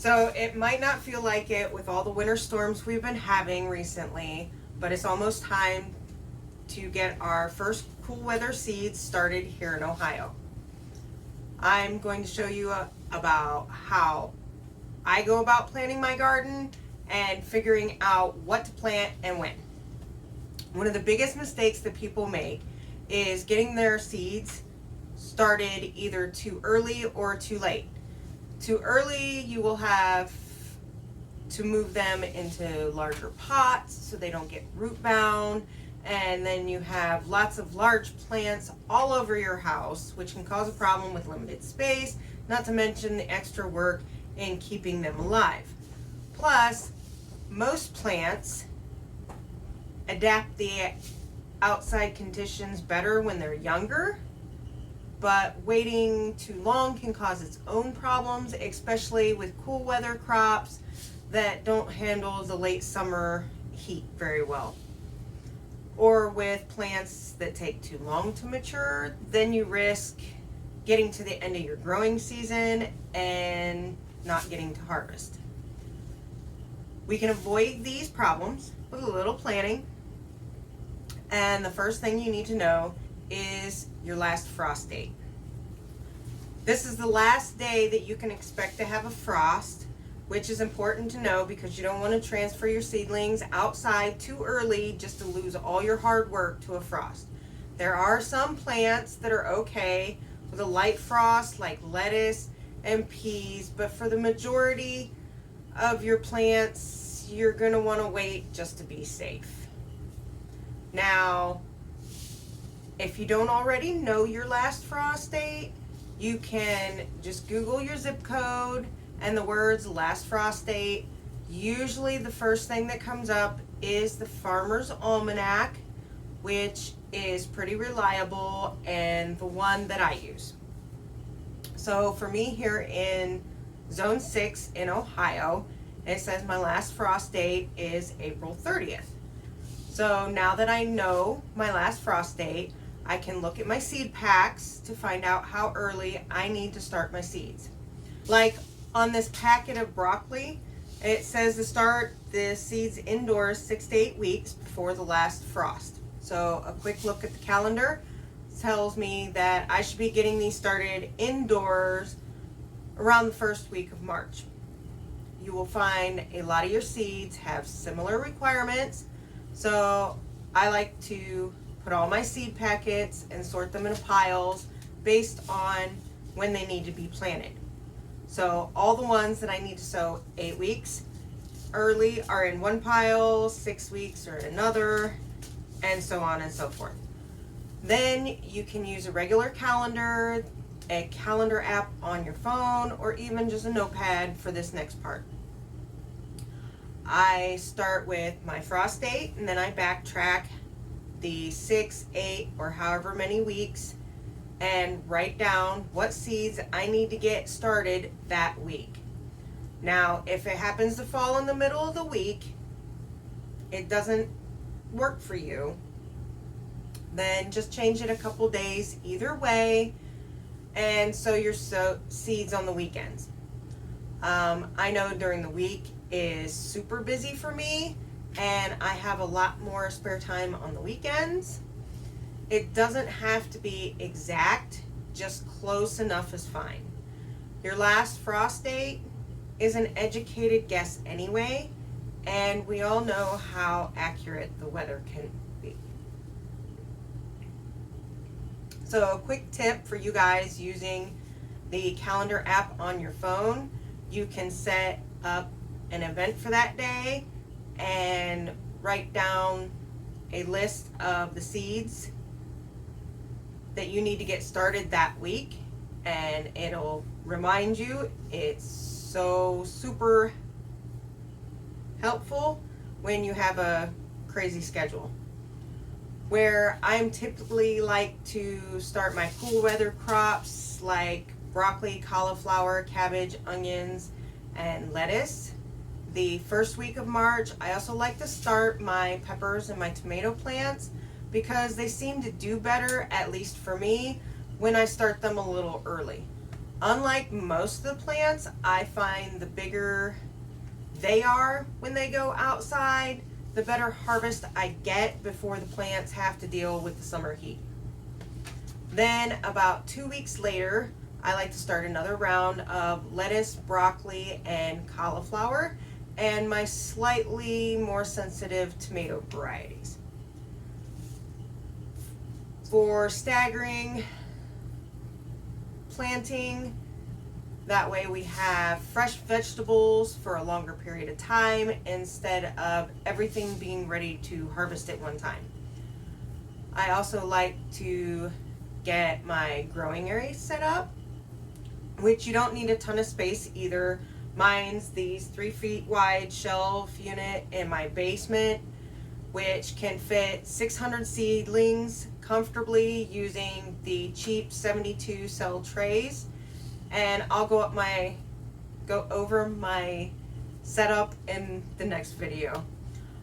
So it might not feel like it with all the winter storms we've been having recently, but it's almost time to get our first cool weather seeds started here in Ohio. I'm going to show you about how I go about planting my garden and figuring out what to plant and when. One of the biggest mistakes that people make is getting their seeds started either too early or too late. Too early, you will have to move them into larger pots so they don't get root bound, and then you have lots of large plants all over your house, which can cause a problem with limited space, not to mention the extra work in keeping them alive. Plus, most plants adapt the outside conditions better when they're younger, but waiting too long can cause its own problems, especially with cool weather crops that don't handle the late summer heat very well. Or with plants that take too long to mature, then you risk getting to the end of your growing season and not getting to harvest. We can avoid these problems with a little planning. And the first thing you need to know is your last frost date. This is the last day that you can expect to have a frost, which is important to know because you don't want to transfer your seedlings outside too early just to lose all your hard work to a frost. There are some plants that are okay with a light frost like lettuce and peas, but for the majority of your plants, you're going to want to wait just to be safe. Now, if you don't already know your last frost date, you can just Google your zip code and the words last frost date. Usually the first thing that comes up is the Farmer's Almanac, which is pretty reliable and the one that I use. So for me here in Zone 6 in Ohio, it says my last frost date is April 30th. So now that I know my last frost date, I can look at my seed packs to find out how early I need to start my seeds. Like on this packet of broccoli, it says to start the seeds indoors 6 to 8 weeks before the last frost. So a quick look at the calendar tells me that I should be getting these started indoors around the first week of March. You will find a lot of your seeds have similar requirements. So I like to put all my seed packets and sort them into piles based on when they need to be planted. So all the ones that I need to sow 8 weeks early are in one pile, 6 weeks are in another, and so on and so forth. Then you can use a regular calendar, a calendar app on your phone, or even just a notepad for this next part. I start with my frost date and then I backtrack the 6, 8, or however many weeks and write down what seeds I need to get started that week. Now, if it happens to fall in the middle of the week, it doesn't work for you, then just change it a couple days either way and sow your seeds on the weekends. I know during the week is super busy for me and I have a lot more spare time on the weekends. It doesn't have to be exact, just close enough is fine. Your last frost date is an educated guess anyway, and we all know how accurate the weather can be. So a quick tip for you guys using the calendar app on your phone, you can set up an event for that day and write down a list of the seeds that you need to get started that week, and it'll remind you. It's so super helpful when you have a crazy schedule. Where I'm typically like to start my cool weather crops like broccoli, cauliflower, cabbage, onions, and lettuce the first week of March. I also like to start my peppers and my tomato plants because they seem to do better, at least for me, when I start them a little early. Unlike most of the plants, I find the bigger they are when they go outside, the better harvest I get before the plants have to deal with the summer heat. Then about 2 weeks later, I like to start another round of lettuce, broccoli, and cauliflower, and my slightly more sensitive tomato varieties. For staggering planting, that way we have fresh vegetables for a longer period of time instead of everything being ready to harvest at one time. I also like to get my growing area set up, which you don't need a ton of space either. Mine's these 3 feet wide shelf unit in my basement, which can fit 600 seedlings comfortably using the cheap 72 cell trays. And I'll go over my setup in the next video.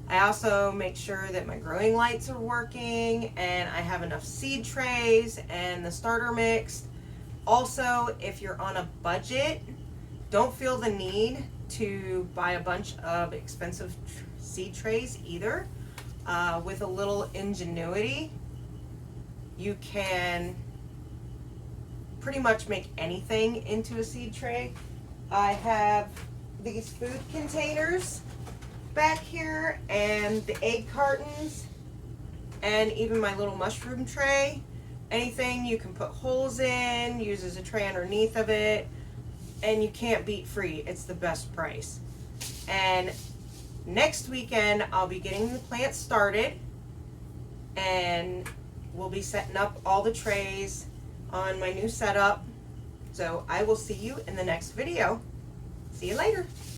I also make sure that my growing lights are working and I have enough seed trays and the starter mix. Also, if you're on a budget, don't feel the need to buy a bunch of expensive seed trays either. With a little ingenuity, you can pretty much make anything into a seed tray. I have these food containers back here and the egg cartons and even my little mushroom tray. Anything you can put holes in, use as a tray underneath of it, and you can't beat free. It's the best price. And next weekend I'll be getting the plants started and we'll be setting up all the trays on my new setup. So I will see you in the next video. See you later.